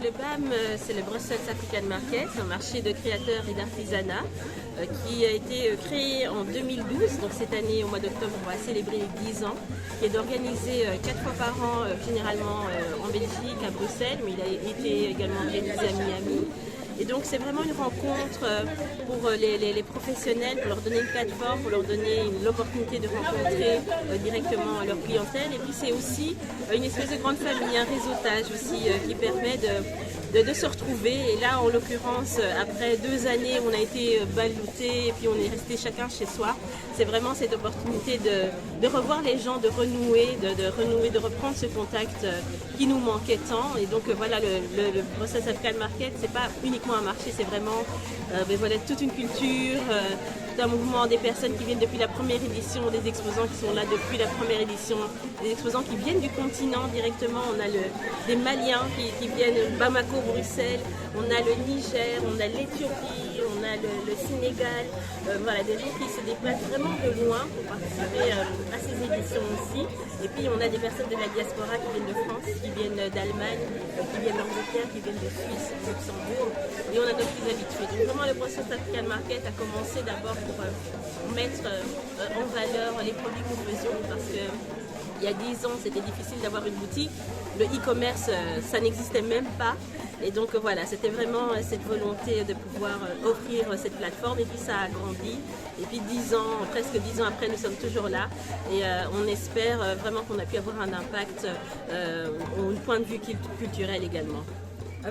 le BAM, c'est le Brussels African Market, un marché de créateurs et d'artisanat qui a été créé en 2012. Donc cette année, au mois d'octobre, on va célébrer les 10 ans, qui est d'organiser 4 fois par an, généralement en Belgique, à Bruxelles, mais il a été également organisé à Miami. Et donc c'est vraiment une rencontre pour les professionnels, pour leur donner une plateforme, pour leur donner l'opportunité de rencontrer directement leur clientèle. Et puis c'est aussi une espèce de grande famille, un réseautage aussi qui permet de se retrouver. Et là, en l'occurrence, après 2 années, on a été ballottés et puis on est resté chacun chez soi. C'est vraiment cette opportunité de revoir les gens, de renouer, de reprendre ce contact qui nous manquait tant. Et donc voilà, le Brussels African Market, c'est pas uniquement un marché, c'est vraiment voilà, toute une culture, tout un mouvement, des personnes qui viennent depuis la première édition, des exposants qui sont là depuis la première édition, des exposants qui viennent du continent directement. On a des Maliens qui viennent de Bamako, Bruxelles, on a le Niger, on a l'Éthiopie, on a le Sénégal, voilà, des gens qui se déplacent vraiment de loin pour participer à ces éditions aussi. Et puis on a des personnes de la diaspora qui viennent de France, qui viennent d'Allemagne, qui viennent d'Angleterre, qui viennent de Suisse, de Luxembourg. Et on a nos petits habitués. Donc vraiment le Brussels African Market a commencé d'abord pour mettre en valeur les produits que nous faisions, parce que il y a 10 ans, c'était difficile d'avoir une boutique. Le e-commerce, ça n'existait même pas. Et donc voilà, c'était vraiment cette volonté de pouvoir offrir cette plateforme. Et puis ça a grandi. Et puis 10 ans, presque 10 ans après, nous sommes toujours là. Et on espère vraiment qu'on a pu avoir un impact au point de vue culturel également.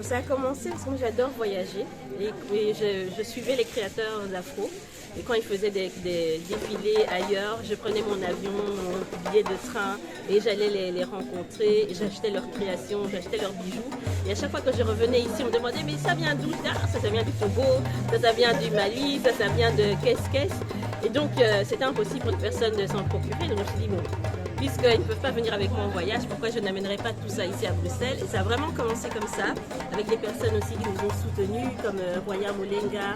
Ça a commencé parce que moi j'adore voyager. Et je suivais les créateurs d'afro. Et quand ils faisaient des défilés ailleurs, je prenais mon avion, mon billet de train et j'allais les rencontrer. J'achetais leurs créations, j'achetais leurs bijoux. Et à chaque fois que je revenais ici, on me demandait mais ça vient d'où? Ça vient du Togo, ça vient du Mali, ça vient de qu'est-ce. Et donc c'était impossible pour une personne de s'en procurer. Donc je me suis dit bon, puisqu'ils ne peuvent pas venir avec moi en voyage, pourquoi je n'amènerai pas tout ça ici à Bruxelles? Et ça a vraiment commencé comme ça, avec des personnes aussi qui nous ont soutenus, comme Roya Molenga,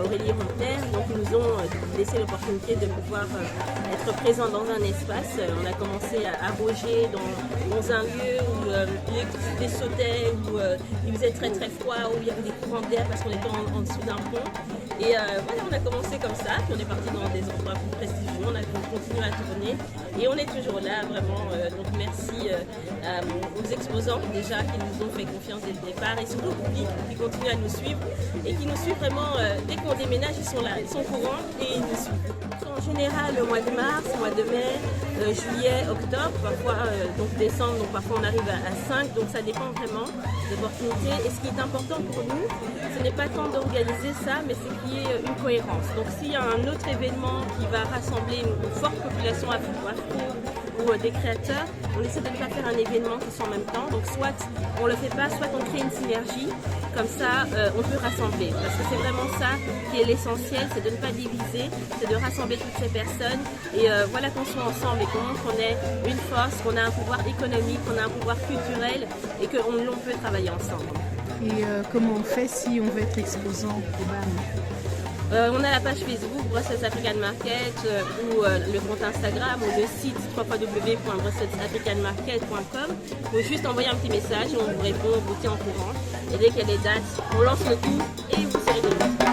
Aurélie Monter. Donc ils nous ont laissé l'opportunité de pouvoir être présents dans un espace. On a commencé à arroger dans un lieu où l'électricité sautait, où il faisait très très froid, où il y avait des courants d'air parce qu'on était en dessous d'un pont. Et voilà, on a commencé comme ça, puis on est parti dans des endroits plus prestigieux, on a continué à tourner et on est toujours là vraiment. Donc merci aux exposants déjà qui nous ont fait confiance dès le départ et surtout au public qui continue à nous suivre et qui nous suit vraiment dès qu'on déménage, ils sont là, ils sont courants et ils nous suivent. En général, le mois de mars, le mois de mai, juillet, octobre, parfois donc décembre, donc parfois on arrive à 5, donc ça dépend vraiment de l'opportunité. Et ce qui est important pour nous, ce n'est pas tant d'organiser ça, mais c'est qu'il y ait une cohérence. Donc s'il y a un autre événement qui va rassembler une forte population afro ou des créateurs, on essaie de ne pas faire un événement qui soit en même temps. Donc soit on le fait pas, soit on crée une synergie. Comme ça, on peut rassembler. Parce que c'est vraiment ça qui est l'essentiel, c'est de ne pas diviser, c'est de rassembler toutes ces personnes. Et voilà qu'on soit ensemble et qu'on montre qu'on est une force, qu'on a un pouvoir économique, qu'on a un pouvoir culturel et qu'on peut travailler ensemble. Et comment on fait si on veut être exposant au BAM? On a la page Facebook Brussels African Market ou le compte Instagram ou le site www.brusselsafricanmarket.com. Il faut juste envoyer un petit message et on vous répond, on vous tient au courant. Et dès qu'il y a des dates, on lance le tout et vous serez de nous.